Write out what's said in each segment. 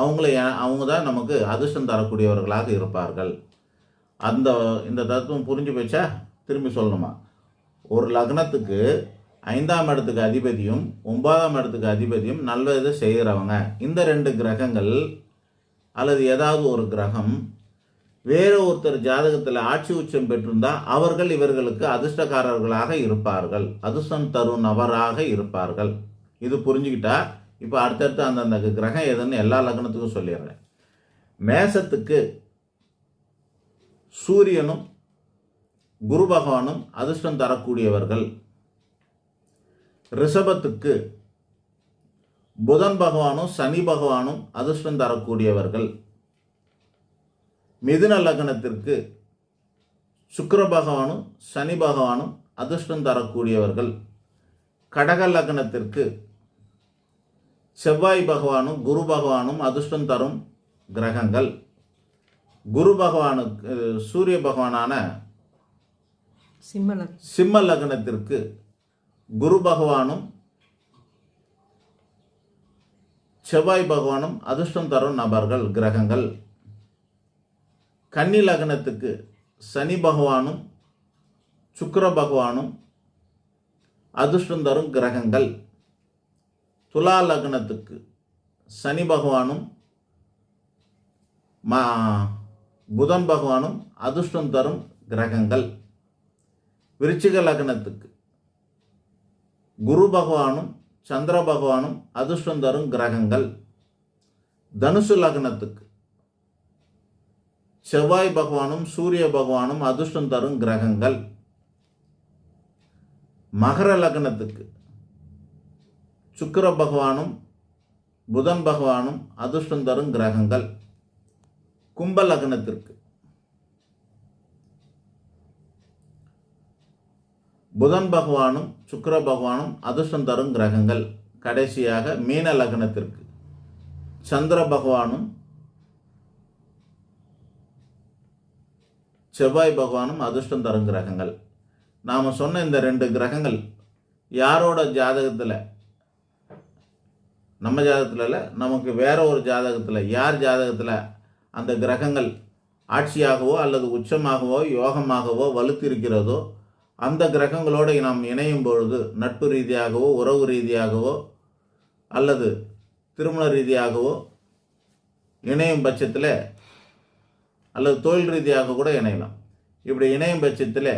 அவங்க தான் நமக்கு அதிர்ஷ்டம் தரக்கூடியவர்களாக இருப்பார்கள். இந்த தத்துவம் புரிஞ்சு போச்சா? திரும்பி சொல்லணுமா? ஒரு லக்னத்துக்கு 5ஆம் இடத்துக்கு அதிபதியும் 9ஆம் இடத்துக்கு அதிபதியும் நல்லது செய்கிறவங்க, இந்த 2 கிரகங்கள் அல்லது ஏதாவது ஒரு கிரகம் வேறு ஒருத்தர் ஜாதகத்தில் ஆட்சி உச்சம் பெற்றிருந்தால் அவர்கள் இவர்களுக்கு அதிர்ஷ்டக்காரர்களாக இருப்பார்கள், அதிர்ஷ்டம் தரும் நபராக இருப்பார்கள். இது புரிஞ்சுக்கிட்டா இப்போ அடுத்தடுத்து அந்தந்த கிரகம் எதுன்னு எல்லா லக்னத்துக்கும் சொல்லிடுறேன். மேசத்துக்கு சூரியனும் குரு பகவானும் அதிர்ஷ்டம் தரக்கூடியவர்கள். ரிஷபத்துக்கு புதன் பகவானும் சனி பகவானும் அதிர்ஷ்டம் தரக்கூடியவர்கள். மிதுன லக்னத்திற்கு சுக்கிர பகவானும் சனி பகவானும் அதிர்ஷ்டம் தரக்கூடியவர்கள். கடக லக்னத்திற்கு செவ்வாய் பகவானும் குரு பகவானும் அதிர்ஷ்டம் தரும் கிரகங்கள். குரு பகவானுக்கு சூரிய பகவானான சிம்ம லக்னத்திற்கு குரு பகவானும் செவ்வாய் பகவானும் அதிர்ஷ்டம் தரும் நபர்கள் கிரகங்கள். கன்னி லக்னத்துக்கு சனி பகவானும் சுக்கிர பகவானும் அதிர்ஷ்டம் தரும் கிரகங்கள். துலா லக்னத்துக்கு சனி பகவானும் புதன் பகவானும் அதிர்ஷ்டம் தரும் கிரகங்கள். விருச்சிக லக்னத்துக்கு குரு பகவானும் சந்திர பகவானும் அதிர்ஷ்டம் தரும் கிரகங்கள். தனுசு லக்னத்துக்கு செவ்வாய் பகவானும் சூரிய பகவானும் அதிர்ஷ்டம் தரும் கிரகங்கள். மகர லக்னத்துக்கு சுக்கிர பகவானும் புதன் பகவானும் அதிர்ஷ்டம் தரும் கிரகங்கள். கும்ப லக்னத்திற்கு புதன் பகவானும் சுக்கிர பகவானும் அதிர்ஷ்டம் தரும் கிரகங்கள். கடைசியாக மீன லக்னத்திற்கு சந்திர பகவானும் செவ்வாய் பகவானும் அதிர்ஷ்டம் தரும் கிரகங்கள். நாம் சொன்ன இந்த 2 கிரகங்கள் யாரோட ஜாதகத்தில், நம்ம ஜாதகத்தில் இல்லை, நமக்கு வேற ஒரு ஜாதகத்தில், யார் ஜாதகத்தில் அந்த கிரகங்கள் ஆட்சியாகவோ அல்லது உச்சமாகவோ யோகமாகவோ வலுத்திருக்கிறதோ அந்த கிரகங்களோடு நாம் இணையும் பொழுது நட்பு ரீதியாகவோ உறவு ரீதியாகவோ அல்லது திருமண ரீதியாகவோ இணையும் பட்சத்தில் அல்லது தொழில் ரீதியாக கூட இணையலாம். இப்படி இணையும் பட்சத்தில்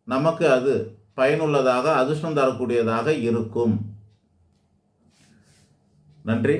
நமக்கு அது பயனுள்ளதாக அதிர்ஷ்டம் தரக்கூடியதாக இருக்கும். நன்றி.